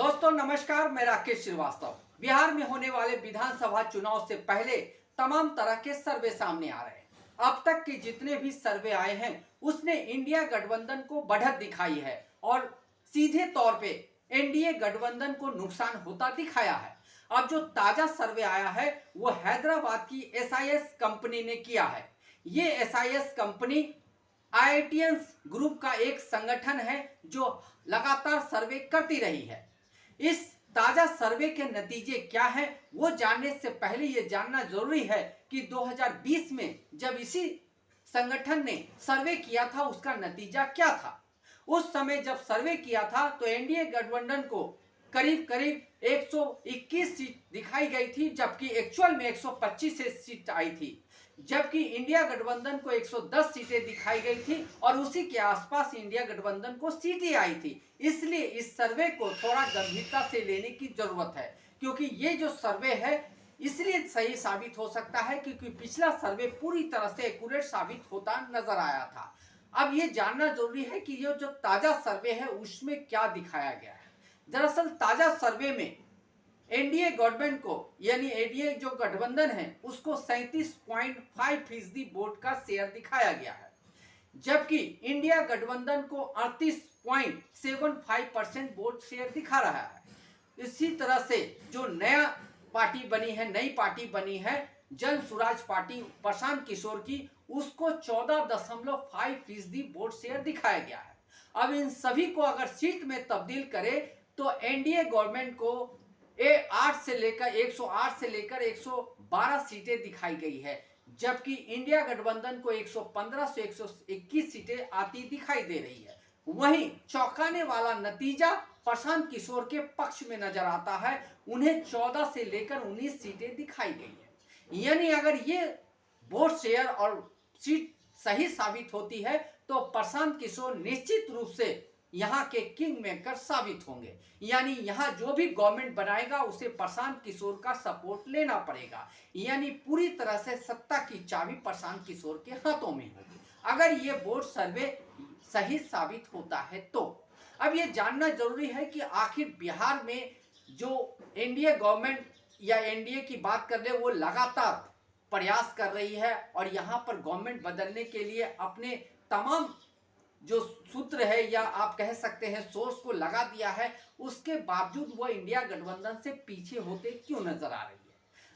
दोस्तों नमस्कार, मैं राकेश श्रीवास्तव। बिहार में होने वाले विधानसभा चुनाव से पहले तमाम तरह के सर्वे सामने आ रहे हैं। अब तक के जितने भी सर्वे आए हैं उसने इंडिया गठबंधन को बढ़त दिखाई है और सीधे तौर पे एनडीए गठबंधन को नुकसान होता दिखाया है। अब जो ताजा सर्वे आया है वो हैदराबाद की एसआईएस कंपनी ने किया है। ये एसआईएस कंपनी आईआईटियंस ग्रुप का एक संगठन है जो लगातार सर्वे करती रही है। इस ताजा सर्वे के नतीजे क्या हैं वो जानने से पहले ये जानना जरूरी है कि 2020 में जब इसी संगठन ने सर्वे किया था उसका नतीजा क्या था। उस समय जब सर्वे किया था तो एनडीए गठबंधन को करीब करीब 121 सीट दिखाई गई थी, जबकि एक्चुअल में 125 सीट आई थी। जबकि इंडिया गठबंधन को 110 सीटें दिखाई गई थी और उसी के आसपास इंडिया गठबंधन को सीटें आई थी। इसलिए इस सर्वे को थोड़ा गंभीरता से लेने की जरूरत है, क्योंकि ये जो सर्वे है इसलिए सही साबित हो सकता है क्योंकि पिछला सर्वे पूरी तरह से एक्यूरेट साबित होता नजर आया था। अब ये जानना जरूरी है कि ये जो ताजा सर्वे है उसमें क्या दिखाया गया है। दरअसल ताजा सर्वे में एनडीए गवर्नमेंट को यानी एनडीए जो गठबंधन है उसको 37.5% वोट का शेयर दिखाया गया है, जबकि इंडिया गठबंधन को 38.75% वोट शेयर दिखा रहा है। इसी तरह से जो नई पार्टी बनी है जन सुराज पार्टी प्रशांत किशोर की, उसको 14.5% वोट शेयर दिखाया गया है। अब इन सभी को अगर सीट में तब्दील करें तो एनडीए गवर्नमेंट को 108 से लेकर 112 सीटें दिखाई गई है, जबकि इंडिया गठबंधन को 115 से 121 सीटें आती दिखाई दे रही है। वहीं चौंकाने वाला नतीजा प्रशांत किशोर के पक्ष में नजर आता है, उन्हें 14 से लेकर 19 सीटें दिखाई गई है। यानी अगर ये वोट शेयर और सीट सही साबित होती है तो प्रशांत किशोर निश्चित रूप से यहाँ के किंग मेकर साबित होंगे। यानी यहाँ जो भी गवर्नमेंट बनाएगा उसे प्रशांत किशोर का सपोर्ट लेना पड़ेगा। यानी पूरी तरह से सत्ता की चाबी प्रशांत किशोर के हाथों में होगी अगर ये वोट सर्वे सही साबित होता है तो। अब ये जानना जरूरी है कि आखिर बिहार में जो एनडीए गवर्नमेंट या एनडीए की बात कर ले वो लगातार प्रयास कर रही है और यहाँ पर गवर्नमेंट बदलने के लिए अपने तमाम जो सूत्र है या आप कह सकते हैं सोर्स को लगा दिया है, उसके बावजूद वो इंडिया गठबंधन से पीछे होते क्यों नजर आ रही है।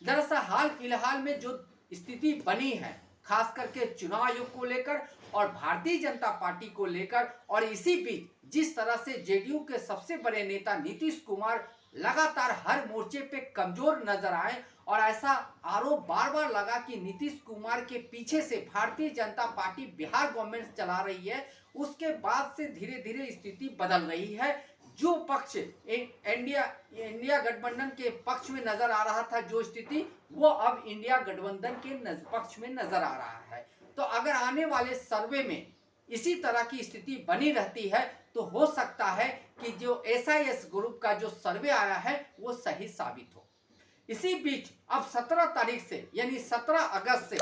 दरअसल हाल फिलहाल में जो स्थिति बनी है खास करके चुनाव आयोग को लेकर और भारतीय जनता पार्टी को लेकर, और इसी बीच जिस तरह से जेडीयू के सबसे बड़े नेता नीतीश कुमार लगातार हर मोर्चे पे कमजोर नजर आए और ऐसा आरोप बार बार लगा कि नीतीश कुमार के पीछे से भारतीय जनता पार्टी बिहार गवर्नमेंट चला रही है, उसके बाद से धीरे धीरे स्थिति बदल रही है। जो पक्ष इंडिया गठबंधन के पक्ष में नजर आ रहा था जो स्थिति, वो अब इंडिया गठबंधन के पक्ष में नजर आ रहा है। तो अगर आने वाले सर्वे में इसी तरह की स्थिति बनी रहती है तो हो सकता है कि जो एसआईएस ग्रुप का जो सर्वे आया है वो सही साबित हो। इसी बीच अब 17 तारीख से यानी 17 अगस्त से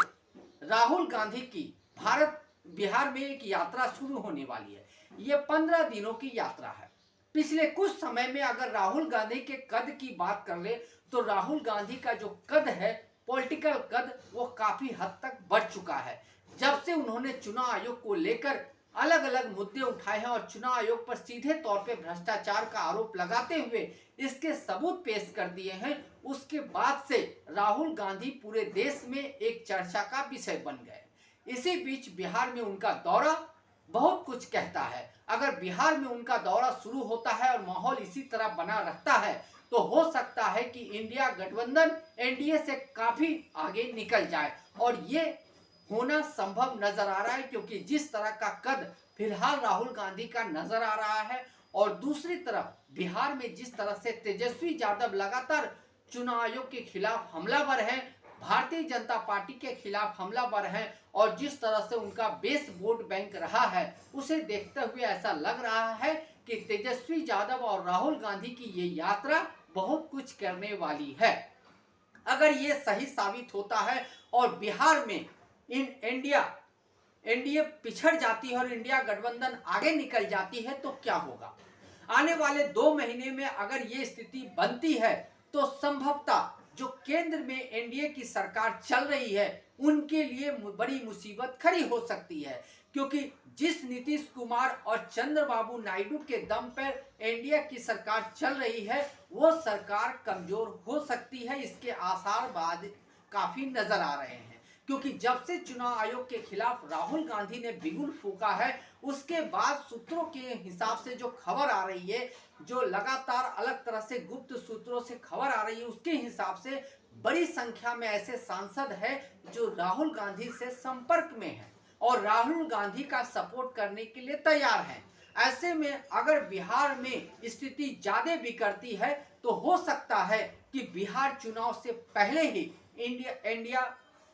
राहुल गांधी की बिहार में एक यात्रा शुरू होने वाली है। ये 15 दिनों की यात्रा है। पिछले कुछ समय में अगर राहुल गांधी के कद की बात कर ले तो राहुल गांधी का जो कद है, पॉलिटिकल कद, वो काफी हद तक बढ़ चुका है। जब से उन्होंने चुनाव आयोग को लेकर अलग अलग मुद्दे उठाए हैं और चुनाव आयोग पर सीधे तौर पे भ्रष्टाचार का आरोप लगाते हुए इसके सबूत पेश कर दिए हैं, उसके बाद से राहुल गांधी पूरे देश में एक चर्चा का विषय बन गए। इसी बीच बिहार में उनका दौरा बहुत कुछ कहता है। अगर बिहार में उनका दौरा शुरू होता है और माहौल इसी तरह बना रहता है तो हो सकता है कि इंडिया गठबंधन एनडीए से काफी आगे निकल जाए, और ये होना संभव नजर आ रहा है क्योंकि जिस तरह का कद फिलहाल राहुल गांधी का नजर आ रहा है और दूसरी तरफ बिहार में जिस तरह से तेजस्वी यादव लगातार चुनाव आयोग के खिलाफ हमलावर हैं, भारतीय जनता पार्टी के खिलाफ हमलावर हैं और जिस तरह से उनका बेस वोट बैंक रहा है, उसे देखते हुए ऐसा लग रहा है कि तेजस्वी यादव और राहुल गांधी की ये यात्रा बहुत कुछ करने वाली है। अगर ये सही साबित होता है और बिहार में एनडीए पिछड़ जाती है और इंडिया गठबंधन आगे निकल जाती है तो क्या होगा। आने वाले 2 महीने में अगर ये स्थिति बनती है तो संभवतः जो केंद्र में एनडीए की सरकार चल रही है उनके लिए बड़ी मुसीबत खड़ी हो सकती है, क्योंकि जिस नीतीश कुमार और चंद्रबाबू नायडू के दम पर एनडीए की सरकार चल रही है वो सरकार कमजोर हो सकती है। इसके आसार बाद काफी नजर आ रहे हैं, क्योंकि जब से चुनाव आयोग के खिलाफ राहुल गांधी ने बिगुल फूंका है उसके बाद सूत्रों के हिसाब से जो खबर आ रही है, जो लगातार अलग तरह से गुप्त सूत्रों से खबर आ रही है, उसके हिसाब से बड़ी संख्या में ऐसे सांसद हैं जो राहुल गांधी से संपर्क में हैं और राहुल गांधी का सपोर्ट करने के लिए तैयार हैं। ऐसे में अगर बिहार में स्थिति ज्यादा बिगड़ती है तो हो सकता है कि बिहार चुनाव से पहले ही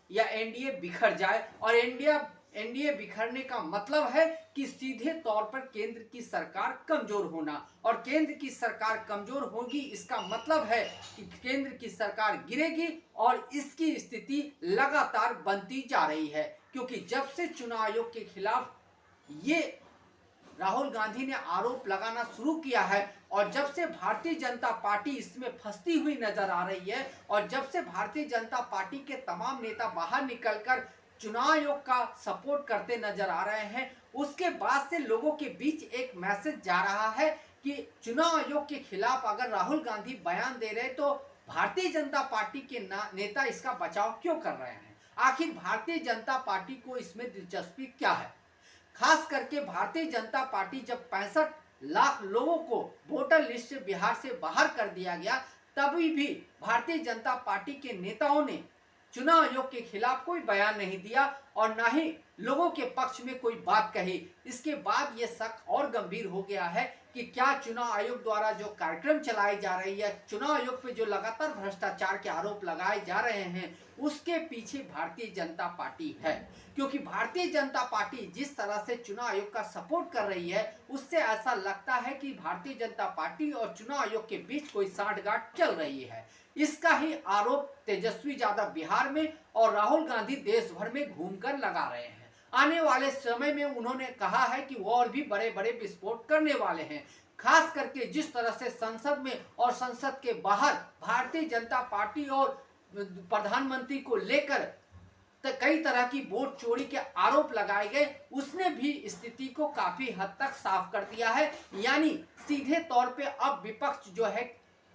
एनडीए बिखर जाए, और एनडीए बिखरने का मतलब है कि सीधे तौर पर केंद्र की सरकार कमजोर होना, और केंद्र की सरकार कमजोर होगी इसका मतलब है कि केंद्र की सरकार गिरेगी और इसकी स्थिति लगातार बनती जा रही है। क्योंकि जब से चुनाव आयोग के खिलाफ ये राहुल गांधी ने आरोप लगाना शुरू किया है और जब से भारतीय जनता पार्टी इसमें फंसती हुई नजर आ रही है और जब से भारतीय जनता पार्टी के तमाम नेता बाहर निकलकर चुनाव आयोग का सपोर्ट करते नजर आ रहे हैं, उसके बाद से लोगों के बीच एक मैसेज जा रहा है कि चुनाव आयोग के खिलाफ अगर राहुल गांधी बयान दे रहे तो भारतीय जनता पार्टी के नेता इसका बचाव क्यों कर रहे हैं। आखिर भारतीय जनता पार्टी को इसमें दिलचस्पी क्या है। खास करके भारतीय जनता पार्टी जब 65 लाख लोगों को वोटर लिस्ट से बिहार से बाहर कर दिया गया, तभी भी भारतीय जनता पार्टी के नेताओं ने चुनाव आयोग के खिलाफ कोई बयान नहीं दिया और ना ही लोगों के पक्ष में कोई बात कही। इसके बाद ये शक और गंभीर हो गया है कि क्या चुनाव आयोग द्वारा जो कार्यक्रम चलाई जा रही है, चुनाव आयोग पे जो लगातार भ्रष्टाचार के आरोप लगाए जा रहे हैं, उसके पीछे भारतीय जनता पार्टी है। क्योंकि भारतीय जनता पार्टी जिस तरह से चुनाव आयोग का सपोर्ट कर रही है उससे ऐसा लगता है कि भारतीय जनता पार्टी और चुनाव आयोग के बीच कोई साठगांठ चल रही है। इसका ही आरोप तेजस्वी यादव बिहार में और राहुल गांधी देश भर में घूमकर लगा रहे हैं। आने वाले समय में उन्होंने कहा है कि वो और भी बड़े बड़े विस्फोट करने वाले हैं। खास करके जिस तरह से संसद में और संसद के बाहर भारतीय जनता पार्टी और प्रधानमंत्री को लेकर कई तरह की वोट चोरी के आरोप लगाए गए, उसने भी स्थिति को काफी हद तक साफ कर दिया है। यानी सीधे तौर पे अब विपक्ष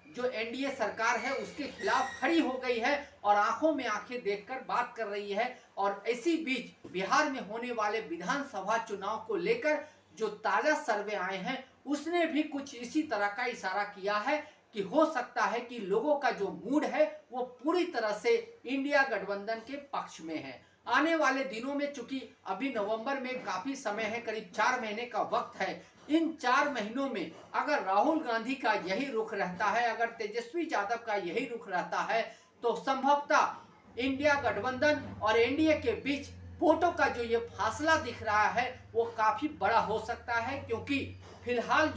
जो एनडीए सरकार है उसके खिलाफ खड़ी हो गई है और आंखों में आंखें देखकर बात कर रही है। और इसी बीच बिहार में होने वाले विधानसभा चुनाव को लेकर जो ताजा सर्वे आए हैं उसने भी कुछ इसी तरह का इशारा किया है कि हो सकता है कि लोगों का जो मूड है वो पूरी तरह से इंडिया गठबंधन के पक्ष में है। आने वाले दिनों में, चूंकि अभी नवंबर में काफी समय है, करीब 4 महीने का वक्त है, इन 4 महीनों में अगर राहुल गांधी का यही रुख रहता है, अगर तेजस्वी यादव का यही रुख रहता है, तो संभवतः इंडिया गठबंधन और एनडीए के बीच वोटों का जो ये फासला दिख रहा है वो काफी बड़ा हो सकता है। क्योंकि फिलहाल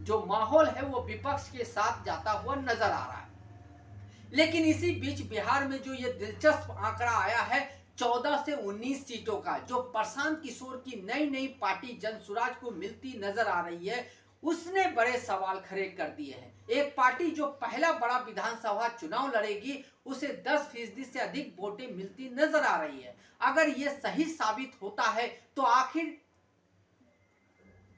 जो माहौल है वो विपक्ष के साथ जाता हुआ नजर आ रहा है। लेकिन इसी बीच बिहार में जो ये दिलचस्प आंकड़ा आया है 14 से 19 सीटों का, जो प्रशांत किशोर की नई पार्टी जनसुराज को मिलती नजर आ रही है, उसने बड़े सवाल खड़े कर दिए हैं। एक पार्टी जो पहला बड़ा विधानसभा चुनाव लड़ेगी उसे 10% से अधिक वोटें मिलती नजर आ रही है। अगर ये सही साबित होता है तो आखिर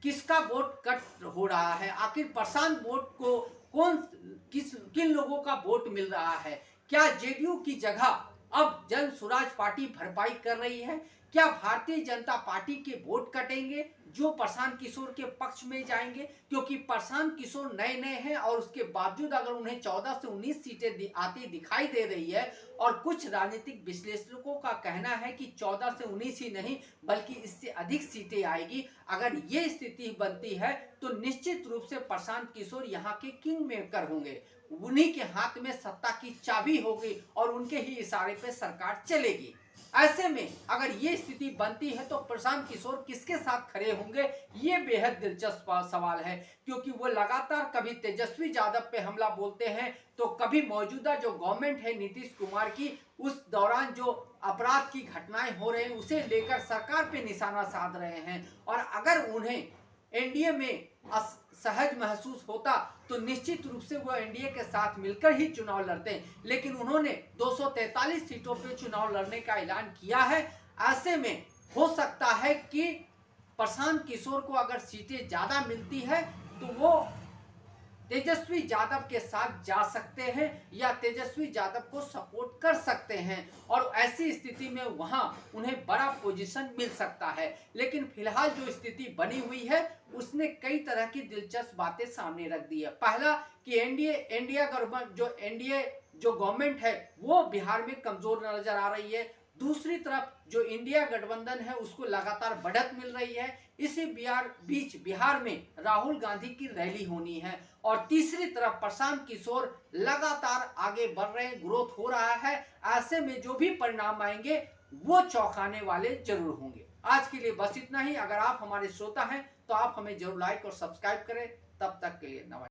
किसका वोट कट हो रहा है, आखिर प्रशांत वोट को किन लोगों का वोट मिल रहा है। क्या जेडीयू की जगह अब जन स्वराज पार्टी भरपाई कर रही है? क्या भारतीय जनता पार्टी के वोट कटेंगे जो प्रशांत किशोर के पक्ष में जाएंगे? क्योंकि प्रशांत किशोर नए हैं और उसके बावजूद अगर उन्हें 14 से 19 सीटें आती दिखाई दे रही है, और कुछ राजनीतिक विश्लेषकों का कहना है कि 14 से 19 ही नहीं बल्कि इससे अधिक सीटें आएगी। अगर ये स्थिति बनती है तो निश्चित रूप से प्रशांत किशोर यहाँ के किंग मेकर होंगे, उन्हीं के हाथ में सत्ता की चाबी होगी और उनके ही इशारे पे सरकार चलेगी। ऐसे में अगर ये स्थिति बनती है तो प्रशांत किशोर किसके साथ खड़े होंगे, ये बेहद दिलचस्प सवाल है। क्योंकि वो लगातार कभी तेजस्वी यादव पे हमला बोलते हैं तो कभी मौजूदा जो गवर्नमेंट है नीतीश कुमार की, उस दौरान जो अपराध की घटनाएं हो रही हैं उसे लेकर सरकार पे निशाना साध रहे हैं। और अगर उन्हें एनडीए में सहज महसूस होता तो निश्चित रूप से वो एनडीए के साथ मिलकर ही चुनाव लड़ते हैं, लेकिन उन्होंने 243 सीटों पे चुनाव लड़ने का ऐलान किया है। ऐसे में हो सकता है कि प्रशांत किशोर को अगर सीटें ज्यादा मिलती है तो वो तेजस्वी यादव के साथ जा सकते हैं या तेजस्वी यादव को सपोर्ट कर सकते हैं, और ऐसी स्थिति में वहां उन्हें बड़ा पोजीशन मिल सकता है। लेकिन फिलहाल जो स्थिति बनी हुई है उसने कई तरह की दिलचस्प बातें सामने रख दी है। पहला कि एनडीए जो गवर्नमेंट है वो बिहार में कमजोर नजर आ रही है। दूसरी तरफ जो इंडिया गठबंधन है उसको लगातार बढ़त मिल रही है। इसी बीच बिहार में राहुल गांधी की रैली होनी है, और तीसरी तरफ प्रशांत किशोर लगातार आगे बढ़ रहे हैं, ग्रोथ हो रहा है। ऐसे में जो भी परिणाम आएंगे वो चौंकाने वाले जरूर होंगे। आज के लिए बस इतना ही। अगर आप हमारे श्रोता हैं तो आप हमें जरूर लाइक और सब्सक्राइब करें। तब तक के लिए नमस्कार।